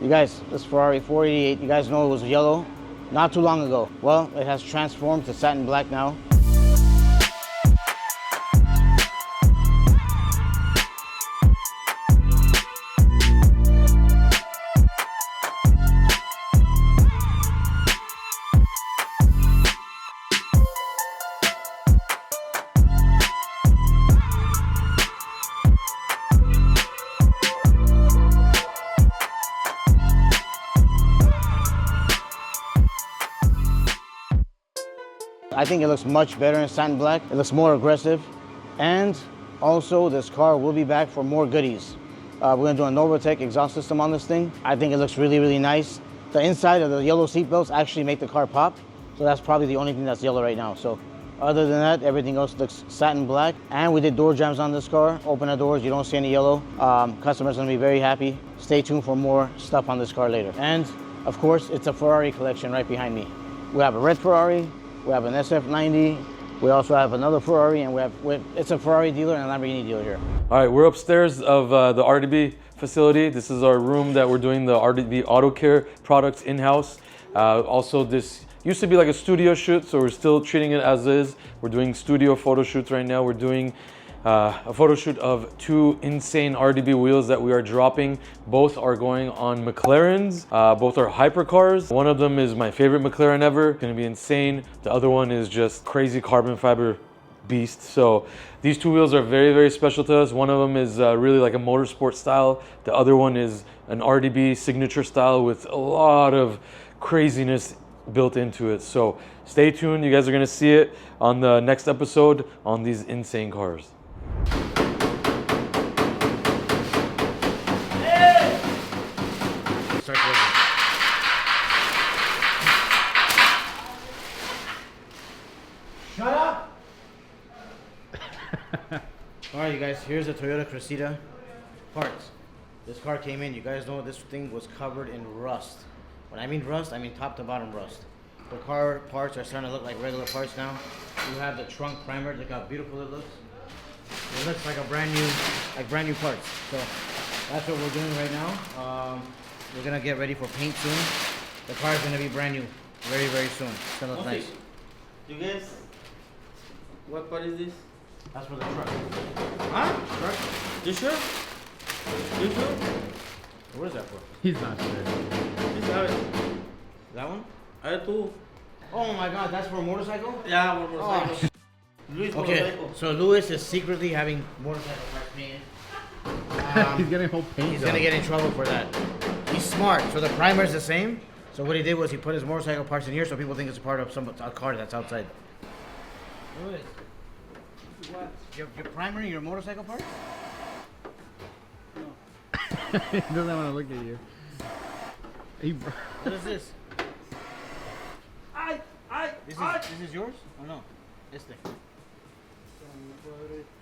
You guys, this Ferrari 488, you guys know it was yellow not too long ago. Well, it has transformed to satin black now. I think it looks much better in satin black. It looks more aggressive. And also this car will be back for more goodies. We're gonna do a Novatec exhaust system on this thing. I think it looks really, really nice. The inside of the yellow seat belts actually make the car pop. So that's probably the only thing that's yellow right now. So other than that, everything else looks satin black. And we did door jambs on this car. Open the doors, you don't see any yellow. Customers gonna be very happy. Stay tuned for more stuff on this car later. And of course, it's a Ferrari collection right behind me. We have a red Ferrari, we have an SF90, we also have another Ferrari, and it's a Ferrari dealer and a Lamborghini dealer here. All right, we're upstairs of the RDB facility. This is our room that we're doing the RDB Auto Care products in-house. Also, this used to be like a studio shoot, so we're still treating it as is. We're doing studio photo shoots right now. We're doing a photo shoot of two insane RDB wheels that we are dropping. Both are going on McLarens. Both are hypercars. One of them is my favorite McLaren ever. It's gonna be insane. The other one is just crazy carbon fiber beast. So these two wheels are very, very special to us. One of them is really like a motorsport style. The other one is an RDB signature style with a lot of craziness built into it. So stay tuned. You guys are gonna see it on the next episode on these insane cars. Shut up! Alright, you guys, here's a Toyota Cressida parts. This car came in, you guys know this thing was covered in rust. When I mean rust, I mean top to bottom rust. The car parts are starting to look like regular parts now. You have the trunk primer, look how beautiful it looks. It looks like a brand new parts. So that's what we're doing right now. We're gonna get ready for paint soon. The car is gonna be brand new very, very soon. It's gonna look nice. You guys, what part is this? That's for the truck. Huh? Truck? You sure? You sure? What is that for? He's not sure. This That one? I too. Oh my god, that's for a motorcycle? Yeah, one motorcycle. Oh. Luis Okay, motorcycle. so Luis is secretly having motorcycle parts painted. He's getting a whole paint He's job. gonna get in trouble for that. He's smart. So the primer is the same. So what he did was he put his motorcycle parts in here so people think it's a part of a car that's outside. Luis, what? You're primering your motorcycle parts? He doesn't want to look at you. What is this? This is yours? Or no? This thing.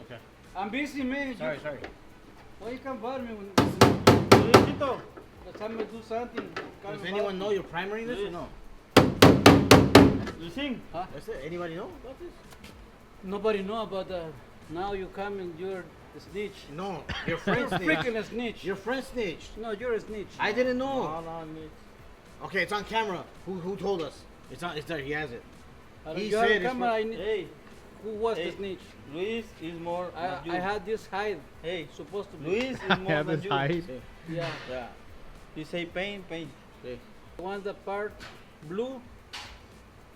Okay. I'm busy, man. Sorry. Why you can't bother me when Luisito. the time I do something? Does anyone know you're primering this or no? You sing? That's it. Anybody know about this? Nobody know about that. Now you come and you're a snitch. No, your friend You're snitched. freaking a snitch. Your friend snitched. No, you're a snitch. I didn't know. No, Okay, it's on camera. Who told us? It's there. He has it. He you have said a it's camera, I need, Hey, who was hey. the snitch? Luis is more than you. I had this hide. Hey, Supposed to be. Luis is I more have than his you. height. Yeah. Yeah. You say paint. Okay. You want the part blue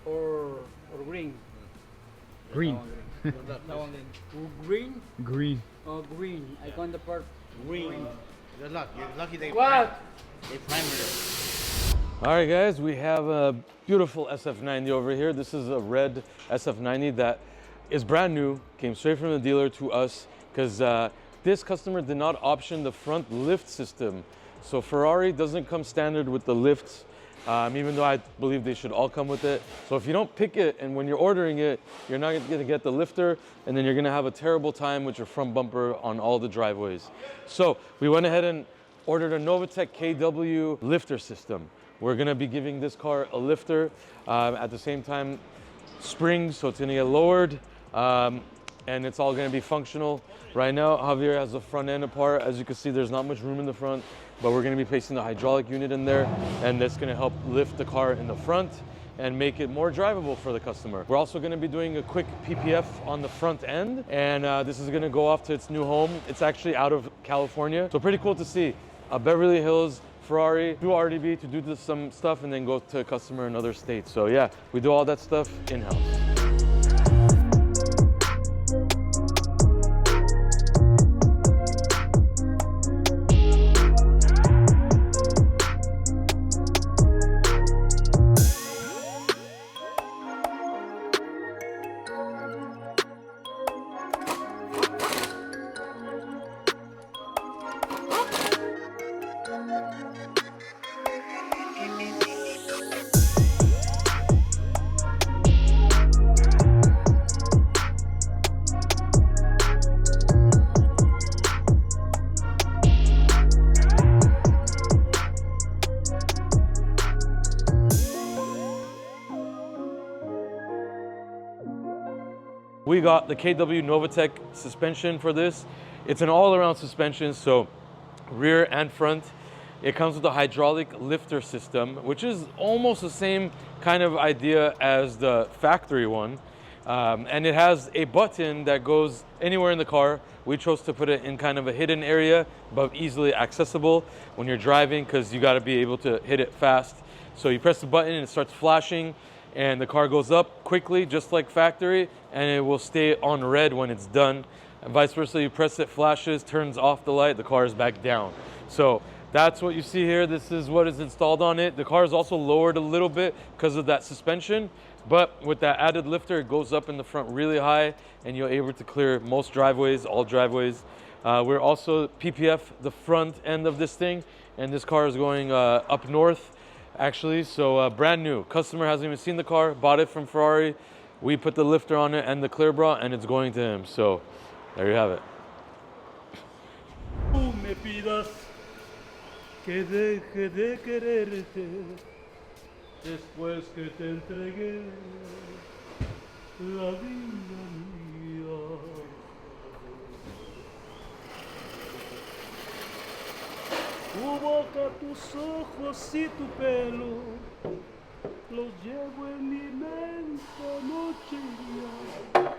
or green? Green. That one green Green. or green? I want the part Green. Good luck. You're lucky they What? They primered it. All right, guys, we have a beautiful SF90 over here. This is a red SF90 that is brand new, came straight from the dealer to us because this customer did not option the front lift system. So Ferrari doesn't come standard with the lifts, even though I believe they should all come with it. So if you don't pick it, and when you're ordering it, you're not gonna get the lifter, and then you're gonna have a terrible time with your front bumper on all the driveways. So we went ahead and ordered a Novatec KW lifter system. We're gonna be giving this car a lifter, at the same time springs, so it's gonna get lowered, and it's all gonna be functional. Right now, Javier has the front end apart. As you can see, there's not much room in the front. but we're gonna be placing the hydraulic unit in there, and that's gonna help lift the car in the front and make it more drivable for the customer. We're also gonna be doing a quick PPF on the front end, and this is gonna go off to its new home. It's actually out of California, so pretty cool to see. A Beverly Hills Ferrari, do RDB to do some stuff, and then go to a customer in other states. So yeah, we do all that stuff in-house. We got the KW Novatech suspension for this. It's an all-around suspension, so rear and front. It comes with a hydraulic lifter system, which is almost the same kind of idea as the factory one. And it has a button that goes anywhere in the car. We chose to put it in kind of a hidden area, but easily accessible when you're driving, because you got to be able to hit it fast. So you press the button and it starts flashing, and the car goes up quickly, just like factory, and it will stay on red when it's done. And vice versa, you press it, flashes, turns off the light, the car is back down. So that's what you see here. This is what is installed on it. The car is also lowered a little bit because of that suspension, but with that added lifter, it goes up in the front really high, and you're able to clear most driveways, all driveways. We're also PPF the front end of this thing, and this car is going up north, actually, so brand new. Customer hasn't even seen the car, bought it from Ferrari. We put the lifter on it and the clear bra, and it's going to him. So there you have it. Tú me pidas que deje de quererte después que te entregué la vida mía. Tu boca, tus ojos y tu pelo los llevo en mi mente noche y día.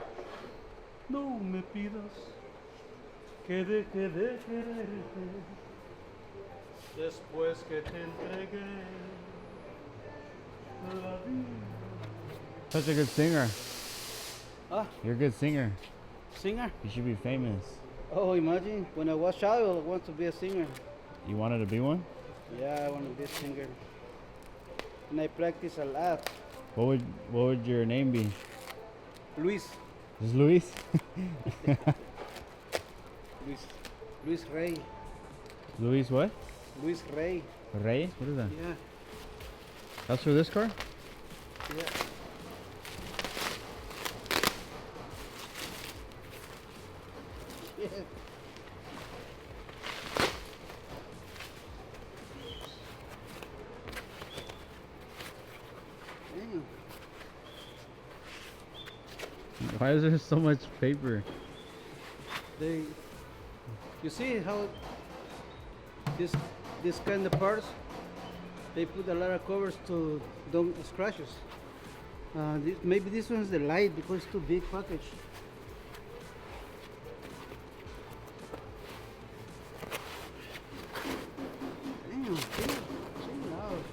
No me pidas que deje de quererte después que te entregué la vida. Such a good singer. Ah, You're a good singer. singer? You should be famous. Oh, imagine when I was child, I want to be a singer. You wanted to be one? Yeah, I want to be a singer. And I practice a lot. What would your name be? Luis, Is Luis? Luis Rey, Luis what? Luis Rey. Rey? What is that? Yeah, That's for this car? yeah. Yeah. Damn. Why is there so much paper? You see how this kind of parts, they put a lot of covers to don't scratches. Maybe this one's the light because it's too big package. Damn, chill out.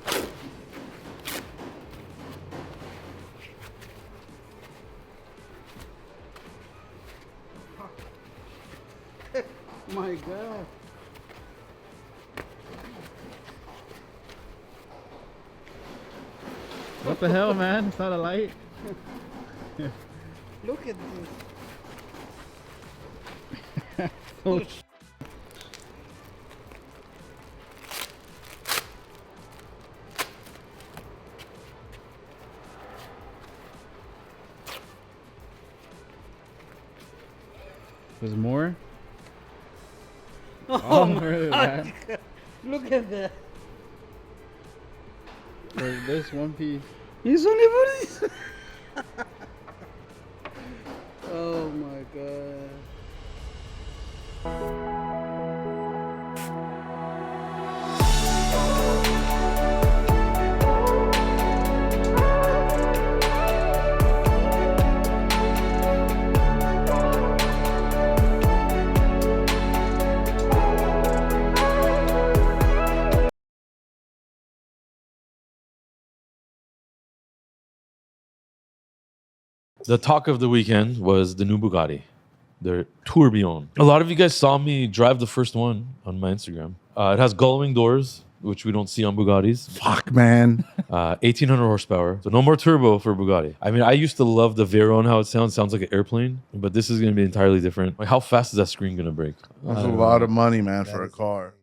My God. What the hell, man? It's not a light. Look at this. Oh, There's more? Oh, really, my man? God. Look at that. There's this one piece. It's only for this. Oh my God. The talk of the weekend was the new Bugatti, the Tourbillon. A lot of you guys saw me drive the first one on my Instagram. It has gullwing doors, which we don't see on Bugattis. Fuck, man. 1800 horsepower. So no more turbo for Bugatti. I mean, I used to love the Veyron, how it sounds. Sounds like an airplane, but this is going to be entirely different. Like, how fast is that screen going to break? That's a lot of money, man, for a car.